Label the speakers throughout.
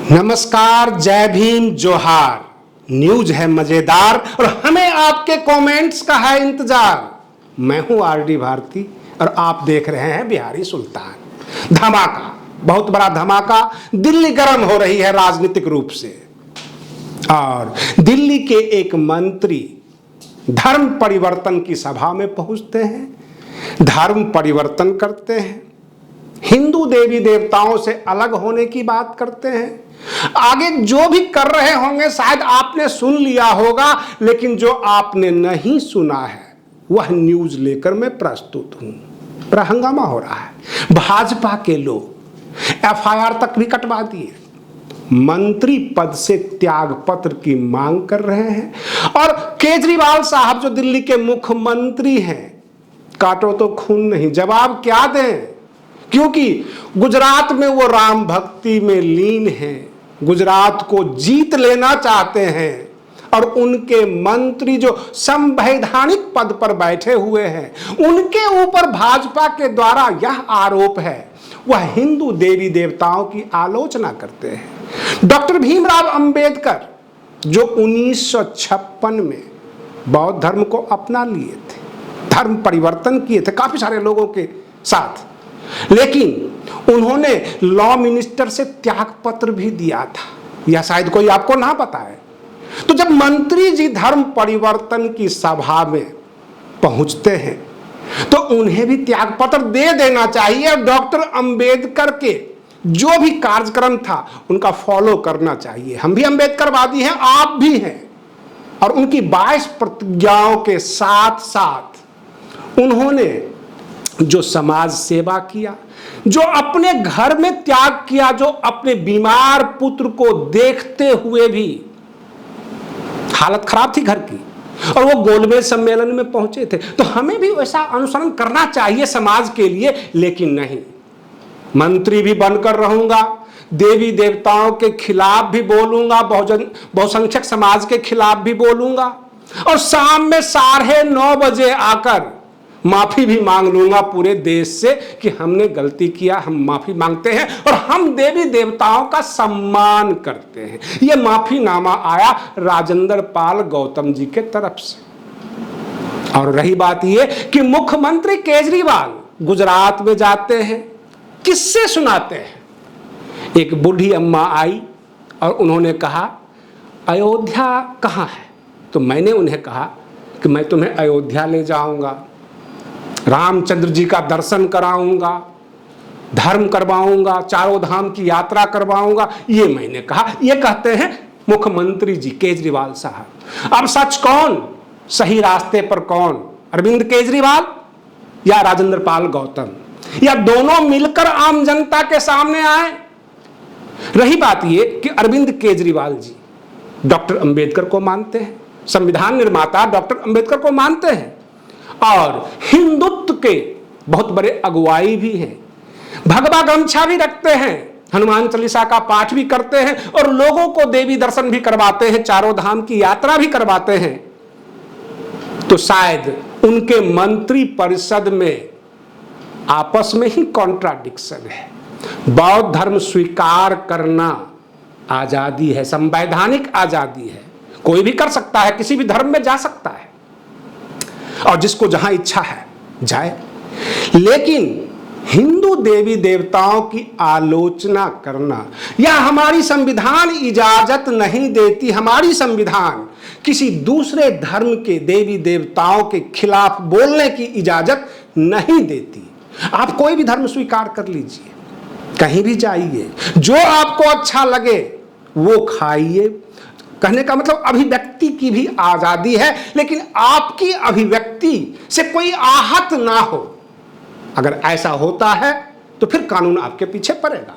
Speaker 1: नमस्कार, जय भीम, जोहार। न्यूज है मजेदार और हमें आपके कमेंट्स का है इंतजार। मैं हूं आरडी भारती और आप देख रहे हैं बिहारी सुल्तान। धमाका, बहुत बड़ा धमाका। दिल्ली गर्म हो रही है राजनीतिक रूप से और दिल्ली के एक मंत्री धर्म परिवर्तन की सभा में पहुंचते हैं, धर्म परिवर्तन करते हैं, हिंदू देवी देवताओं से अलग होने की बात करते हैं। आगे जो भी कर रहे होंगे शायद आपने सुन लिया होगा, लेकिन जो आपने नहीं सुना है वह न्यूज लेकर मैं प्रस्तुत हूं। बड़ा हंगामा हो रहा है। भाजपा के लोग एफआईआर तक भी कटवा दिए, मंत्री पद से त्याग पत्र की मांग कर रहे हैं। और केजरीवाल साहब जो दिल्ली के मुख्यमंत्री हैं, काटो तो खून नहीं, जवाब क्या दें? क्योंकि गुजरात में वो राम भक्ति में लीन हैं, गुजरात को जीत लेना चाहते हैं और उनके मंत्री जो संवैधानिक पद पर बैठे हुए हैं उनके ऊपर भाजपा के द्वारा यह आरोप है वह हिंदू देवी देवताओं की आलोचना करते हैं। डॉक्टर भीमराव अंबेडकर जो 1956 में बौद्ध धर्म को अपना लिए थे, धर्म परिवर्तन किए थे काफी सारे लोगों के साथ, लेकिन उन्होंने लॉ मिनिस्टर से त्याग पत्र भी दिया था। यह शायद कोई आपको ना पता है। तो जब मंत्री जी धर्म परिवर्तन की सभा में पहुंचते हैं तो उन्हें भी त्याग पत्र दे देना चाहिए और डॉक्टर अंबेडकर के जो भी कार्यक्रम था उनका फॉलो करना चाहिए। हम भी अंबेडकरवादी हैं, आप भी हैं। और उनकी 22 प्रतिज्ञाओं के साथ साथ उन्होंने जो समाज सेवा किया, जो अपने घर में त्याग किया, जो अपने बीमार पुत्र को देखते हुए भी हालत खराब थी घर की और वो गोलमेज सम्मेलन में पहुंचे थे, तो हमें भी वैसा अनुसरण करना चाहिए समाज के लिए। लेकिन नहीं, मंत्री भी बनकर रहूंगा, देवी देवताओं के खिलाफ भी बोलूंगा, बहुसंख्यक समाज के खिलाफ भी बोलूंगा और शाम में 9:30 बजे आकर माफी भी मांग लूंगा पूरे देश से कि हमने गलती किया, हम माफी मांगते हैं और हम देवी देवताओं का सम्मान करते हैं। यह माफीनामा आया राजेंद्र पाल गौतम जी के तरफ से। और रही बात यह कि मुख्यमंत्री केजरीवाल गुजरात में जाते हैं, किससे सुनाते हैं? एक बूढ़ी अम्मा आई और उन्होंने कहा अयोध्या कहाँ है? तो मैंने उन्हें कहा कि मैं तुम्हें अयोध्या ले जाऊंगा, रामचंद्र जी का दर्शन कराऊंगा, धर्म करवाऊंगा, चारों धाम की यात्रा करवाऊंगा, ये मैंने कहा। ये कहते हैं मुख्यमंत्री जी केजरीवाल साहब। अब सच कौन, सही रास्ते पर कौन, अरविंद केजरीवाल या राजेंद्र पाल गौतम, या दोनों मिलकर आम जनता के सामने आए? रही बात ये कि अरविंद केजरीवाल जी डॉक्टर अंबेडकर को मानते हैं, संविधान निर्माता डॉक्टर अंबेडकर को मानते हैं और हिंदुत्व के बहुत बड़े अगुवाई भी हैं, भगवा गमछा भी रखते हैं, हनुमान चालीसा का पाठ भी करते हैं और लोगों को देवी दर्शन भी करवाते हैं, चारों धाम की यात्रा भी करवाते हैं। तो शायद उनके मंत्री परिषद में आपस में ही कॉन्ट्राडिक्शन है। बौद्ध धर्म स्वीकार करना आजादी है, संवैधानिक आजादी है, कोई भी कर सकता है, किसी भी धर्म में जा सकता है और जिसको जहां इच्छा है जाए। लेकिन हिंदू देवी देवताओं की आलोचना करना या हमारी संविधान इजाजत नहीं देती, हमारी संविधान किसी दूसरे धर्म के देवी देवताओं के खिलाफ बोलने की इजाजत नहीं देती। आप कोई भी धर्म स्वीकार कर लीजिए, कहीं भी जाइए, जो आपको अच्छा लगे वो खाइए। कहने का मतलब अभिव्यक्ति की भी आजादी है, लेकिन आपकी अभिव्यक्ति से कोई आहत ना हो। अगर ऐसा होता है तो फिर कानून आपके पीछे पड़ेगा।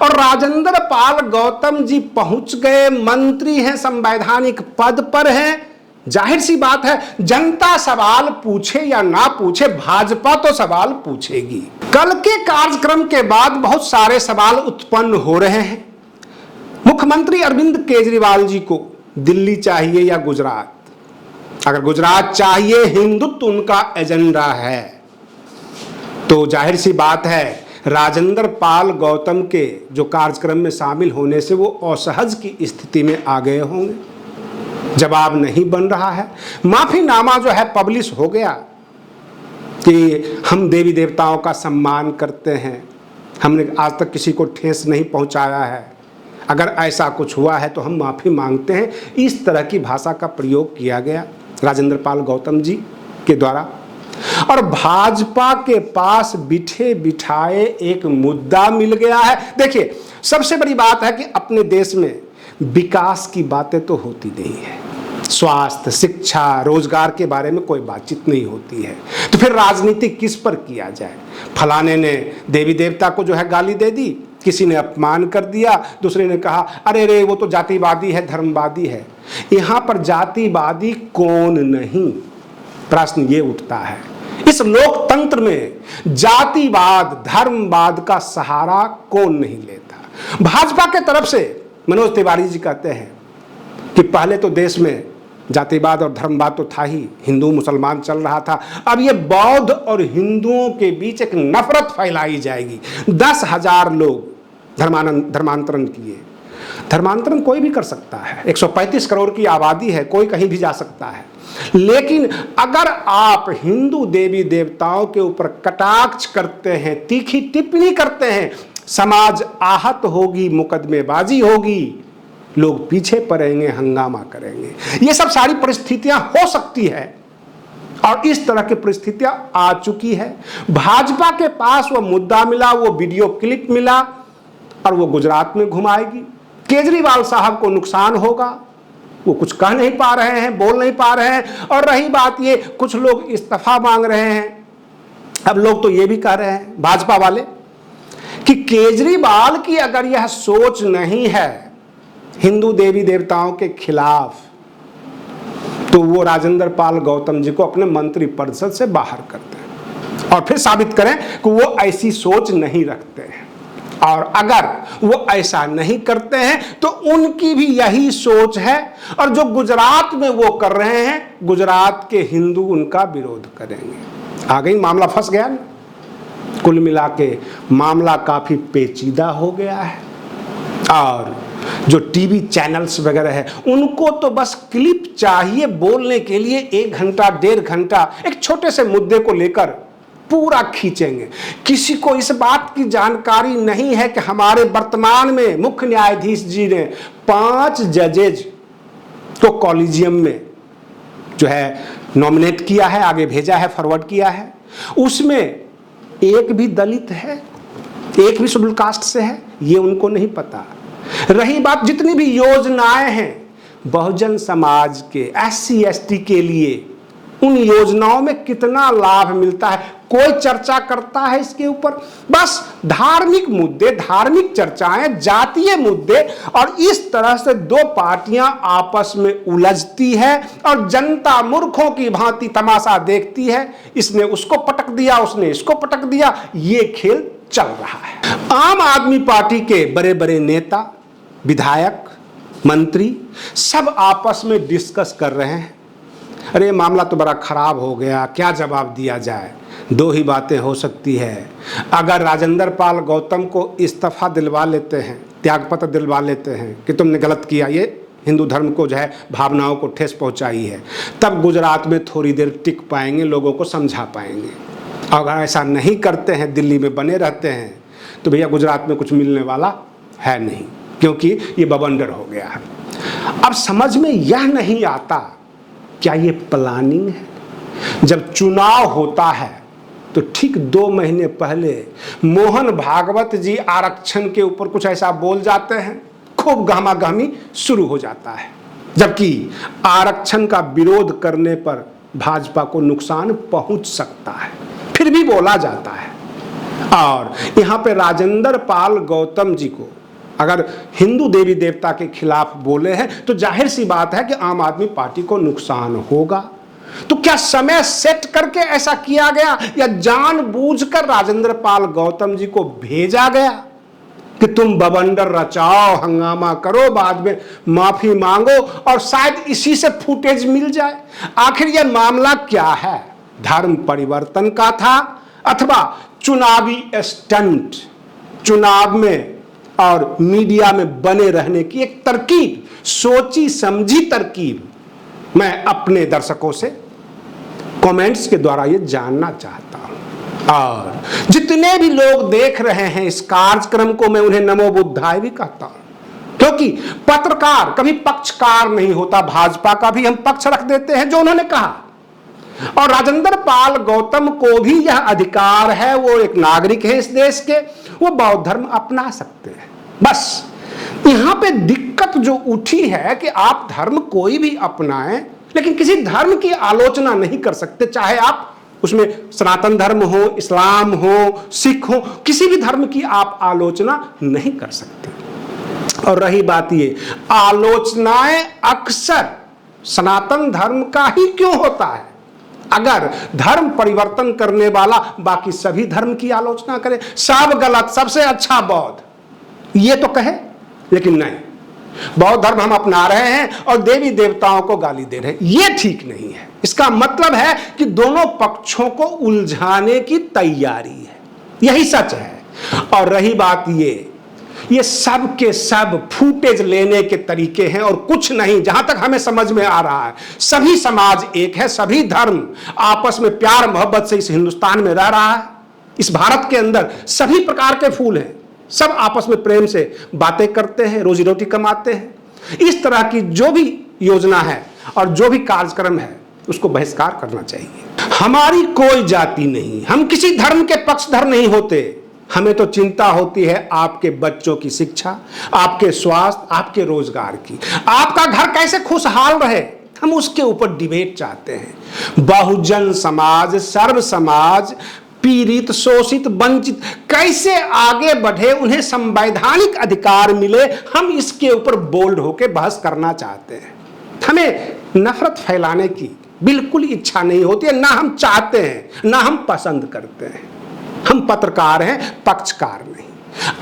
Speaker 1: और राजेंद्र पाल गौतम जी पहुंच गए, मंत्री हैं, संवैधानिक पद पर हैं, जाहिर सी बात है जनता सवाल पूछे या ना पूछे, भाजपा तो सवाल पूछेगी। कल के कार्यक्रम के बाद बहुत सारे सवाल उत्पन्न हो रहे हैं। मुख्यमंत्री अरविंद केजरीवाल जी को दिल्ली चाहिए या गुजरात? अगर गुजरात चाहिए, हिंदुत्व उनका एजेंडा है, तो जाहिर सी बात है राजेंद्र पाल गौतम के जो कार्यक्रम में शामिल होने से वो असहज की स्थिति में आ गए होंगे। जवाब नहीं बन रहा है। माफीनामा जो है पब्लिश हो गया कि हम देवी देवताओं का सम्मान करते हैं, हमने आज तक किसी को ठेस नहीं पहुंचाया है, अगर ऐसा कुछ हुआ है तो हम माफ़ी मांगते हैं। इस तरह की भाषा का प्रयोग किया गया राजेंद्र पाल गौतम जी के द्वारा। और भाजपा के पास बिठे बिठाए एक मुद्दा मिल गया है। देखिए, सबसे बड़ी बात है कि अपने देश में विकास की बातें तो होती नहीं है, स्वास्थ्य, शिक्षा, रोजगार के बारे में कोई बातचीत नहीं होती है, तो फिर राजनीति किस पर किया जाए। फलाने ने देवी देवता को जो है गाली दे दी, किसी ने अपमान कर दिया, दूसरे ने कहा अरे रे वो तो जातिवादी है, धर्मवादी है। यहाँ पर जातिवादी कौन नहीं, प्रश्न ये उठता है। इस लोकतंत्र में जातिवाद, धर्मवाद का सहारा कौन नहीं लेता। भाजपा के तरफ से मनोज तिवारी जी कहते हैं कि पहले तो देश में जातिवाद और धर्मवाद तो था ही, हिंदू मुसलमान चल रहा था, अब ये बौद्ध और हिंदुओं के बीच एक नफरत फैलाई जाएगी। 10,000 लोग धर्मांतरण किए। धर्मांतरण कोई भी कर सकता है, 135 करोड़ की आबादी है, कोई कहीं भी जा सकता है। लेकिन अगर आप हिंदू देवी देवताओं के ऊपर कटाक्ष करते हैं, तीखी टिप्पणी करते हैं, समाज आहत होगी, मुकदमेबाजी होगी, लोग पीछे पड़ेंगे, हंगामा करेंगे। ये सब सारी परिस्थितियां हो सकती है और इस तरह की परिस्थितियां आ चुकी है। भाजपा के पास वो मुद्दा मिला, वो वीडियो क्लिप मिला और वो गुजरात में घुमाएगी। केजरीवाल साहब को नुकसान होगा, वो कुछ कह नहीं पा रहे हैं, बोल नहीं पा रहे हैं। और रही बात ये, कुछ लोग इस्तीफा मांग रहे हैं। अब लोग तो ये भी कह रहे हैं भाजपा वाले कि केजरीवाल की अगर यह सोच नहीं है हिंदू देवी देवताओं के खिलाफ, तो वो राजेंद्र पाल गौतम जी को अपने मंत्री परिषद से बाहर कर दें और फिर साबित करें कि वो ऐसी सोच नहीं रखते हैं। और अगर वो ऐसा नहीं करते हैं तो उनकी भी यही सोच है, और जो गुजरात में वो कर रहे हैं, गुजरात के हिंदू उनका विरोध करेंगे। आ गई, मामला फंस गया ना। कुल मिला के मामला काफी पेचीदा हो गया है। और जो टीवी चैनल्स वगैरह है, उनको तो बस क्लिप चाहिए बोलने के लिए। 1 घंटा 1.5 घंटा एक छोटे से मुद्दे को लेकर पूरा खींचेंगे। किसी को इस बात की जानकारी नहीं है कि हमारे वर्तमान में मुख्य न्यायाधीश जी ने 5 जजेज को कॉलेजियम में जो है नॉमिनेट किया है, आगे भेजा है, फॉरवर्ड किया है। उसमें एक भी दलित है, एक भी शेड्यूल कास्ट से है, ये उनको नहीं पता। रही बात जितनी भी योजनाएं हैं बहुजन समाज के, SC ST के लिए, उन योजनाओं में कितना लाभ मिलता है, कोई चर्चा करता है इसके ऊपर? बस धार्मिक मुद्दे, धार्मिक चर्चाएं, जातीय मुद्दे, और इस तरह से 2 पार्टियां आपस में उलझती है और जनता मूर्खों की भांति तमाशा देखती है। इसने उसको पटक दिया, उसने इसको पटक दिया, ये खेल चल रहा है। आम आदमी पार्टी के बड़े बड़े नेता, विधायक, मंत्री सब आपस में डिस्कस कर रहे हैं, अरे मामला तो बड़ा खराब हो गया, क्या जवाब दिया जाए। 2 ही बातें हो सकती है। अगर राजेंद्र पाल गौतम को इस्तीफा दिलवा लेते हैं, त्यागपत्र दिलवा लेते हैं कि तुमने गलत किया, ये हिंदू धर्म को जो है भावनाओं को ठेस पहुंचाई है, तब गुजरात में थोड़ी देर टिक पाएंगे, लोगों को समझा पाएंगे। अगर ऐसा नहीं करते हैं, दिल्ली में बने रहते हैं, तो भैया गुजरात में कुछ मिलने वाला है नहीं, क्योंकि ये बवंडर हो गया है। अब समझ में यह नहीं आता, क्या ये प्लानिंग है? जब चुनाव होता है तो ठीक 2 महीने पहले मोहन भागवत जी आरक्षण के ऊपर कुछ ऐसा बोल जाते हैं, खूब गहमागहमी शुरू हो जाता है, जबकि आरक्षण का विरोध करने पर भाजपा को नुकसान पहुंच सकता है, फिर भी बोला जाता है। और यहाँ पे राजेंद्र पाल गौतम जी को अगर हिंदू देवी देवता के खिलाफ बोले हैं तो जाहिर सी बात है कि आम आदमी पार्टी को नुकसान होगा। तो क्या समय सेट करके ऐसा किया गया, या जानबूझकर राजेंद्र पाल गौतम जी को भेजा गया कि तुम बवंडर रचाओ, हंगामा करो, बाद में माफी मांगो और शायद इसी से फुटेज मिल जाए? आखिर यह मामला क्या है? धर्म परिवर्तन का था अथवा चुनावी स्टंट, चुनाव में और मीडिया में बने रहने की एक तरकीब, सोची समझी तरकीब, मैं अपने दर्शकों से कमेंट्स के द्वारा ये जानना चाहता हूं। और जितने भी लोग देख रहे हैं इस कार्यक्रम को, मैं उन्हें नमो बुद्धाय भी कहता हूं, क्योंकि पत्रकार कभी पक्षकार नहीं होता। भाजपा का भी हम पक्ष रख देते हैं जो उन्होंने कहा, और राजेंद्र पाल गौतम को भी यह अधिकार है, वो एक नागरिक है इस देश के, वो बौद्ध धर्म अपना सकते हैं। बस यहां पे दिक्कत जो उठी है कि आप धर्म कोई भी अपनाएं, लेकिन किसी धर्म की आलोचना नहीं कर सकते, चाहे आप उसमें सनातन धर्म हो, इस्लाम हो, सिख हो, किसी भी धर्म की आप आलोचना नहीं कर सकते। और रही बात ये, आलोचनाएं अक्सर सनातन धर्म का ही क्यों होता है? अगर धर्म परिवर्तन करने वाला बाकी सभी धर्म की आलोचना करे, सब गलत, सबसे अच्छा बौद्ध, ये तो कहे, लेकिन नहीं, बौद्ध धर्म हम अपना रहे हैं और देवी देवताओं को गाली दे रहे हैं, ये ठीक नहीं है। इसका मतलब है कि दोनों पक्षों को उलझाने की तैयारी है, यही सच है। और रही बात ये सब के सब फुटेज लेने के तरीके हैं और कुछ नहीं। जहां तक हमें समझ में आ रहा है, सभी समाज एक है, सभी धर्म आपस में प्यार मोहब्बत से इस हिंदुस्तान में रह रहा है। इस भारत के अंदर सभी प्रकार के फूल हैं, सब आपस में प्रेम से बातें करते हैं, रोजी रोटी कमाते हैं। इस तरह की जो भी योजना है और जो भी कार्यक्रम है, उसको बहिष्कार करना चाहिए। हमारी कोई जाति नहीं, हम किसी धर्म के पक्षधर नहीं होते। हमें तो चिंता होती है आपके बच्चों की शिक्षा, आपके स्वास्थ्य, आपके रोजगार की, आपका घर कैसे खुशहाल रहे, हम उसके ऊपर डिबेट चाहते हैं। बहुजन समाज, सर्व समाज, पीड़ित, शोषित, वंचित कैसे आगे बढ़े, उन्हें संवैधानिक अधिकार मिले, हम इसके ऊपर बोल्ड होकर बहस करना चाहते हैं। हमें नफरत फैलाने की बिल्कुल इच्छा नहीं होती है, ना हम चाहते हैं, ना हम पसंद करते हैं। हम पत्रकार हैं, पक्षकार नहीं।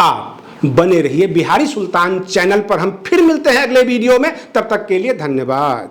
Speaker 1: आप बने रहिए बिहारी सुल्तान चैनल पर। हम फिर मिलते हैं अगले वीडियो में, तब तक के लिए धन्यवाद।